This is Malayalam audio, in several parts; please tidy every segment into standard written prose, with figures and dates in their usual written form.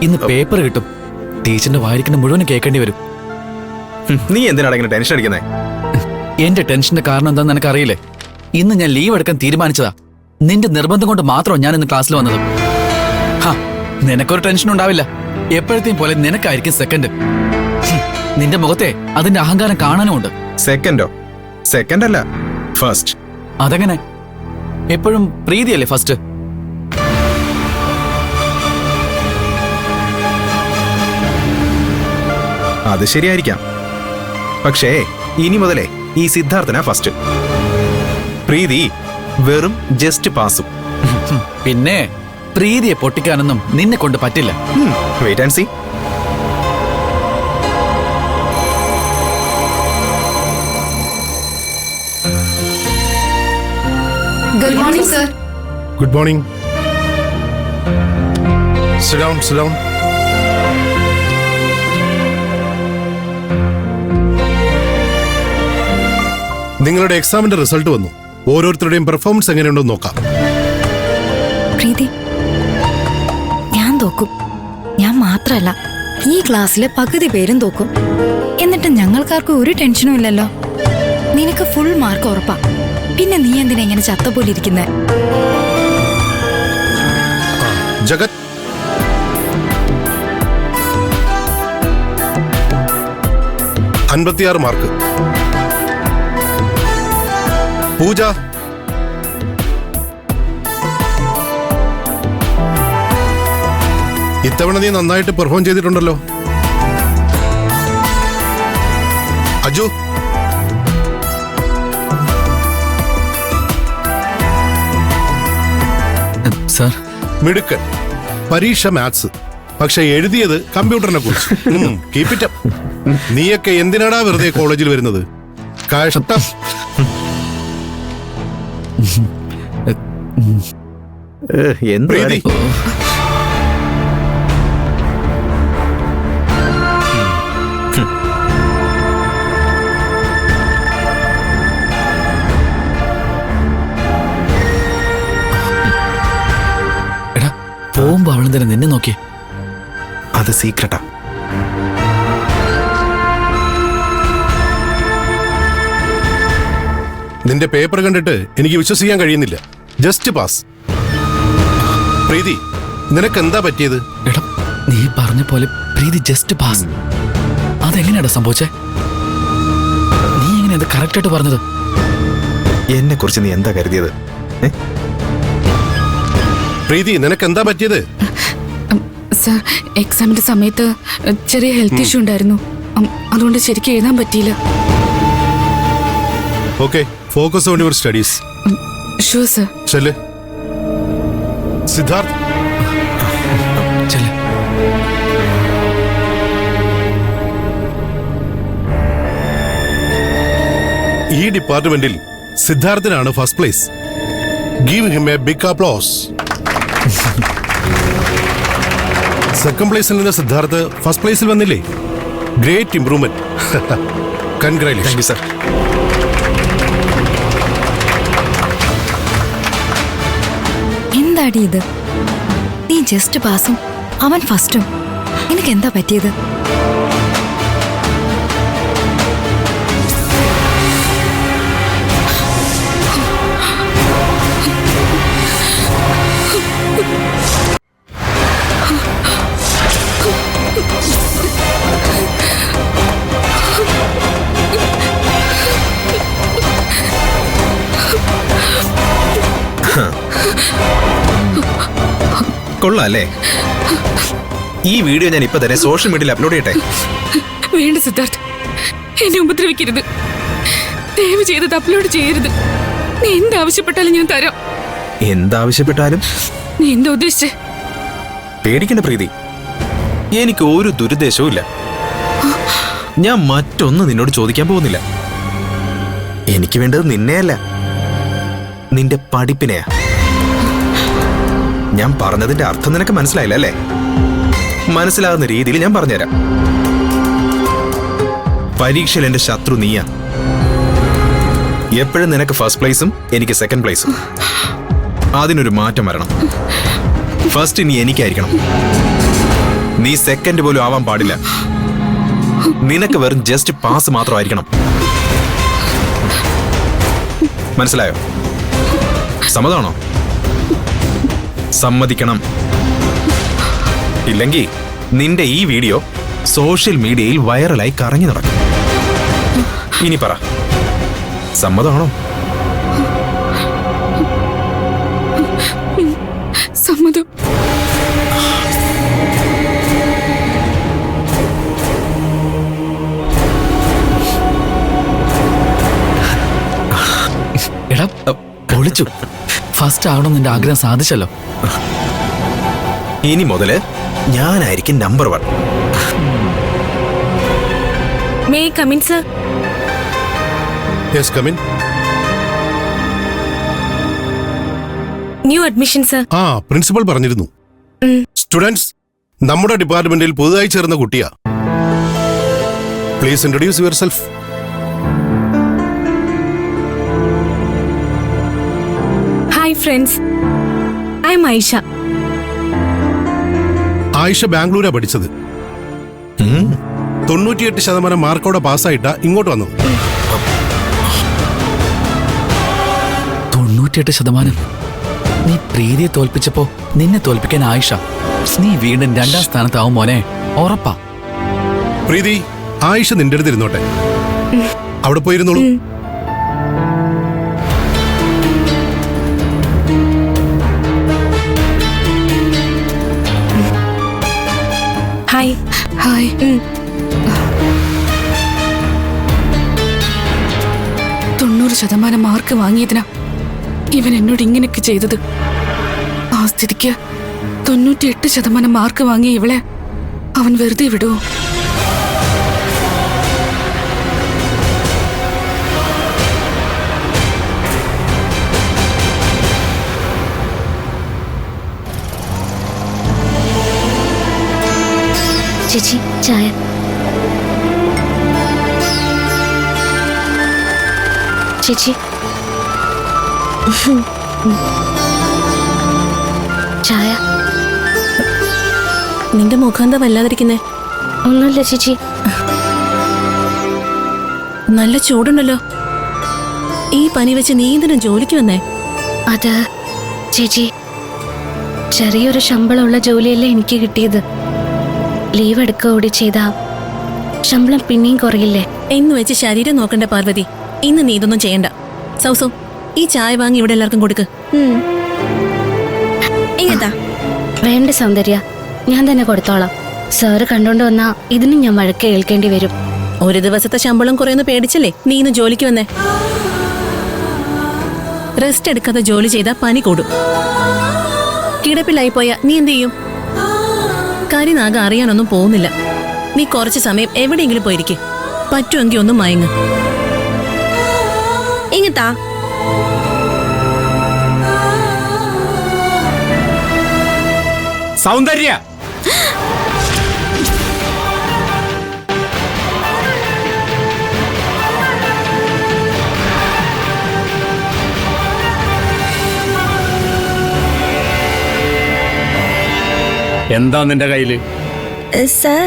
ഇന്ന് പേപ്പർ കിട്ടും. ടീച്ചറിന്റെ വായിരിക്കുന്ന മുഴുവൻ കേൾക്കേണ്ടി വരും. നീ എന്തിനാണ് ഇങ്ങനെ ടെൻഷൻ അടിക്കുന്നേ? എന്റെ ടെൻഷന്റെ കാരണം എന്താണെന്ന് എനിക്കറിയില്ലേ. ഇന്ന് ഞാൻ ലീവ് എടുക്കാൻ തീരുമാനിച്ചതാ. നിന്റെ നിർബന്ധം കൊണ്ട് മാത്രം ഞാൻ ഇന്ന് ക്ലാസ്സിൽ വന്നത്. നിനക്കൊരു ടെൻഷൻ ഉണ്ടാവില്ല. എപ്പോഴത്തെയും പോലെ നിനക്കായിരിക്കും സെക്കൻഡ്. നിന്റെ മുഖത്തെ അതിന്റെ അഹങ്കാരം കാണാനുമുണ്ട്. സെക്കൻഡോ? സെക്കൻഡ് അല്ല, ഫസ്റ്റ്. അതെങ്ങനെ? എപ്പോഴും പ്രീതിയല്ലേ ഫസ്റ്റ്? അത് ശരിയായിരിക്കാം. പക്ഷേ ഇനി മുതലേ ഈ സിദ്ധാർത്ഥന ഫസ്റ്റ്. പ്രീതി വെറും ജസ്റ്റ് പാസും. പിന്നെ പ്രീതിയെ പൊട്ടിക്കാനൊന്നും നിന്നെ കൊണ്ട് പറ്റില്ല. Wait and see. Good morning, sir. Good morning. Sit down, sit down. നിങ്ങളുടെ എക്സാമിന്റെ റിസൾട്ട് വന്നു. ഓരോരുത്തരുടെയും പെർഫോമൻസ് എങ്ങനെയുണ്ടെന്ന് നോക്കാം. പ്രീതി, ഞാൻ തോക്കും. ഞാൻ മാത്രല്ല, ഈ ക്ലാസ്സിലെ പകുതി പേരും തോക്കും. എന്നിട്ട് ഞങ്ങൾക്കാർക്കും ഒരു ടെൻഷനും ഇല്ലല്ലോ. നിനക്ക് ഫുൾ മാർക്ക് ഉറപ്പാ. പിന്നെ നീ എന്തിനാ ഇങ്ങനെ ചത്ത പോലെ ഇരിക്കുന്നേ? ജഗത്, അൻപത്തിയാറ് മാർക്ക്. പൂജ, ഇത്തവണ നീ നന്നായിട്ട് പെർഫോം ചെയ്തിട്ടുണ്ടല്ലോ. അജു, സർ, മിടുക്കൻ. പരീക്ഷ മാത്സ്, പക്ഷെ എഴുതിയത് കമ്പ്യൂട്ടറിനെ കുറിച്ച്. Keep it up. നീയൊക്കെ എന്തിനാടാ വെറുതെ കോളേജിൽ വരുന്നത്? കഷ്ടം. പ്രീതി, എടാ പോകുമ്പോ അവളും തന്നെ നിന്നെ നോക്കിയേ. അത് സീക്രട്ടാ. നിന്റെ പേപ്പർ കണ്ടിട്ട് എനിക്ക് വിശ്വസിക്കാൻ കഴിയുന്നില്ല. Just pass. പ്രീതി, നിനക്ക് എന്താ പറ്റിയത്? എടാ നീ പറഞ്ഞ പോലെ പ്രീതി ജസ്റ്റ് പാസ്. അതെങ്ങനെയാടാ സംഭവിച്ചേ? നീ എങ്ങനെ അത് കറക്റ്റ് ആയിട്ട് പറഞ്ഞത്? എന്നെ കുറിച്ച് നീ എന്താ കരുതിയത്? പ്രീതി, നിനക്ക് എന്താ പറ്റിയത്? സർ, എക്സാമിന്റെ സമയത്ത് ചെറിയ ഹെൽത്ത് ഇഷ്യൂ ഉണ്ടായിരുന്നു. അതുകൊണ്ട് ശരിക്കും എഴുതാൻ പറ്റിയില്ല. Okay, focus on your studies. Sure sir. ചെല്ല്. സിദ്ധാർത്ഥ്, ചെല്ല്. ഈ ഡിപ്പാർട്ട്മെന്റിൽ സിദ്ധാർത്ഥിനാണ് first place. Give him a big applause. Second പ്ലേസിൽ നിന്ന് സിദ്ധാർത്ഥ് ഫസ്റ്റ് പ്ലേസിൽ വന്നില്ലേ? Great improvement. Congratulation sir. എന്താടി ഇത്? നീ ജസ്റ്റ് പാസും അവൻ ഫസ്റ്റും. നിനക്ക് എന്താ പറ്റിയത്? കൊള്ളാല്ലേ? ഈ വീഡിയോ ഞാൻ ഇപ്പൊ തന്നെ സോഷ്യൽ മീഡിയയിൽ അപ്ലോഡ് ചെയ്യട്ടെ? വേണ്ട സിദ്ധാർത്ഥ്, എന്നെ ഉപദ്രവിക്കരുത്. ദയവ് ചെയ്തത് അപ്ലോഡ് ചെയ്യരുത്. നീ എന്താവശ്യപ്പെട്ടാലും ഞാൻ തരാം. എന്താവശ്യപ്പെട്ടാലും? നീ എന്താ ഉദ്ദേശിച്ചേ? പേടിക്കണ്ട പ്രീതി, എനിക്ക് ഒരു ദുരുദ്ദേശവും ഇല്ല. ഞാൻ മറ്റൊന്നും നിന്നോട് ചോദിക്കാൻ പോകുന്നില്ല. എനിക്ക് വേണ്ടത് നിന്നെയല്ല, നിന്റെ പഠിപ്പിനെയാ. ഞാൻ പറഞ്ഞതിന്റെ അർത്ഥം നിനക്ക് മനസ്സിലായില്ല അല്ലേ? മനസ്സിലാകുന്ന രീതിയിൽ ഞാൻ പറഞ്ഞുതരാം. പരീക്ഷയിൽ എന്റെ ശത്രു നീയാ. എപ്പോഴും നിനക്ക് ഫസ്റ്റ് പ്ലേസും എനിക്ക് സെക്കൻഡ് പ്ലേസും. അതിനൊരു മാറ്റം വരണം. ഫസ്റ്റ് ഇനി എനിക്കായിരിക്കണം. നീ സെക്കൻഡ് പോലും ആവാൻ പാടില്ല. നിനക്ക് വെറും ജസ്റ്റ് പാസ് മാത്രമായിരിക്കണം. മനസ്സിലായോ? സമ്മതമാണോ? സമ്മതിക്കണം. ഇല്ലെങ്കിൽ നിന്റെ ഈ വീഡിയോ സോഷ്യൽ മീഡിയയിൽ വൈറലായി കറങ്ങി നടക്കും. ഇനി പറ, സമ്മതമാണോ? സമ്മതം. എടാ പൊളിച്ചു. ഫസ്റ്റ് ആവണം നിന്റെ ആഗ്രഹം സാധിച്ചല്ലോ. ഇനി മുതല് ഞാനായിരിക്കും number 1. May come in sir? Yes come in. New admission sir. ആ പ്രിൻസിപ്പൽ പറഞ്ഞിരുന്നു. സ്റ്റുഡൻസ്, നമ്മുടെ ഡിപ്പാർട്ട്മെന്റിൽ പുതുതായി ചേർന്ന കുട്ടിയാ. Please introduce yourself. Hi friends, I am Aisha. Ayisha ബാംഗ്ലൂരാ പഠിച്ചത്. 98% മാർക്കോടെ പാസ്സായിട്ടാ ഇങ്ങോട്ട് വന്നത്. 98%. നീ പ്രീതിയെ തോൽപ്പിച്ചപ്പോ നിന്നെ തോൽപ്പിക്കാൻ ആയിഷ, നീ വീണ്ടും 2ാം സ്ഥാനത്താവും മോനെ, ഉറപ്പാ. പ്രീതി, ആയിഷ നിന്റെ അടുത്ത് ഇരുന്നോട്ടെ. അവിടെ പോയിരുന്നോളൂ. ഹായ്. ഹായ്. 90% മാർക്ക് വാങ്ങിയതിനാ ഇവൻ എന്നോട് ഇങ്ങനെയൊക്കെ ചെയ്തത്. ആ സ്ഥിതിക്ക് 98% മാർക്ക് വാങ്ങിയ ഇവളെ അവൻ വെറുതെ വിടുവോ? ചേച്ചി ചായ. ചേച്ചി ചായ. നിന്റെ മുഖം എന്താ വല്ലാതിരിക്കുന്നേ? ഒന്നുമില്ല ചേച്ചി. നല്ല ചൂടുണ്ടല്ലോ. ഈ പനി വെച്ച് നീ എന്തിനാ ജോലിക്ക് വന്നേ? അത് ചേച്ചി, ചെറിയൊരു ശമ്പളമുള്ള ജോലിയല്ലേ എനിക്ക് കിട്ടിയത്. ലീവ് എടുക്കുക കൂടി ചെയ്താ ശമ്പളം പിന്നെയും കുറയില്ലേ? എന്ന് വെച്ച് ശരീരം നോക്കണ്ട പാർവതി. ഇന്ന് നീ ഇതൊന്നും ചെയ്യണ്ട. സൗസോ, ഈ ചായ വാങ്ങി ഇവിടെ എല്ലാവർക്കും കൊടുക്ക്. ഇങ്ങത്താ. വേണ്ട സൗന്ദര്യ, ഞാൻ തന്നെ കൊടുത്തോളാം. സാറ് കണ്ടോണ്ട് വന്നാ ഇതിനും ഞാൻ വഴക്ക് കേൾക്കേണ്ടി വരും. ഒരു ദിവസത്തെ ശമ്പളം കുറയൊന്ന് പേടിച്ചല്ലേ നീ ഇന്ന് ജോലിക്ക് വന്നേ. റെസ്റ്റ് എടുക്കാതെ ജോലി ചെയ്താൽ പനി കൂടും. കിടപ്പിലായി പോയാ നീ എന്ത് ചെയ്യും? കരിനാഗ അറിയാനൊന്നും പോകുന്നില്ല. നീ കുറച്ച് സമയം എവിടെയെങ്കിലും പോയിരിക്കെ. പറ്റുമെങ്കിൽ ഒന്നും മയങ്ങ്. ഇങ്ങത്താ. സൗന്ദര്യ, എന്താ നിന്റെ കയ്യില്? സർ,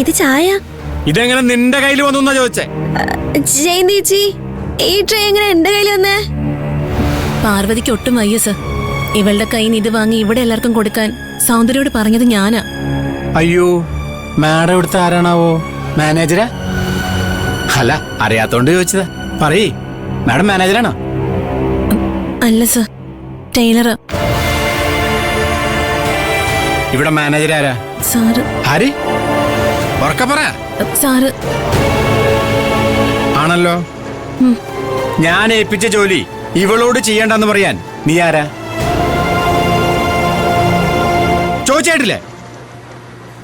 ഇത് ചായ. ഇതെങ്ങനെ നിന്റെ കയ്യിൽ വന്നു ചോദിച്ചേ? ജയന്തിച്ചി, ഈ ട്രേ എങ്ങനെ എന്റെ കയ്യിൽ വന്നേ? പാർവതിക്ക് ഒട്ടും വയ്യ സർ. ഇവളുടെ കയ്യിൽ നിന്ന് ഇത് വാങ്ങി ഇവിടെ എല്ലാവർക്കും കൊടുക്കാൻ സൗന്ദര്യോട് പറഞ്ഞത് ഞാനാ. അയ്യോ, മാഡം ഇവിടുത്തെ ആരാണാവോ? മാനേജരാ? അല്ല, അറിയാത്തോണ്ട് ചോദിച്ചതാ. പറയ്, മാഡം മാനേജറാണോ? അല്ല സർ, ടൈലറാ. ഇവിടെ മാനേജർ ആരാ? സാറ്. ആര്? ഉറക്കെ പറ. സാറ് ആണല്ലോ. ഞാൻ ഏൽപ്പിച്ച ജോലി ഇവളോട് ചെയ്യണ്ടെന്ന് പറയാൻ നീ ആരാ? ചോദിച്ചായിട്ടില്ലേ?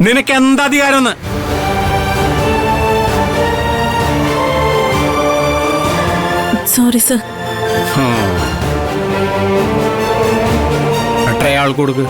നിനക്ക് എന്താ അധികാരമെന്ന്? Sorry sir. എത്ര ആൾ കൊടുക്ക്.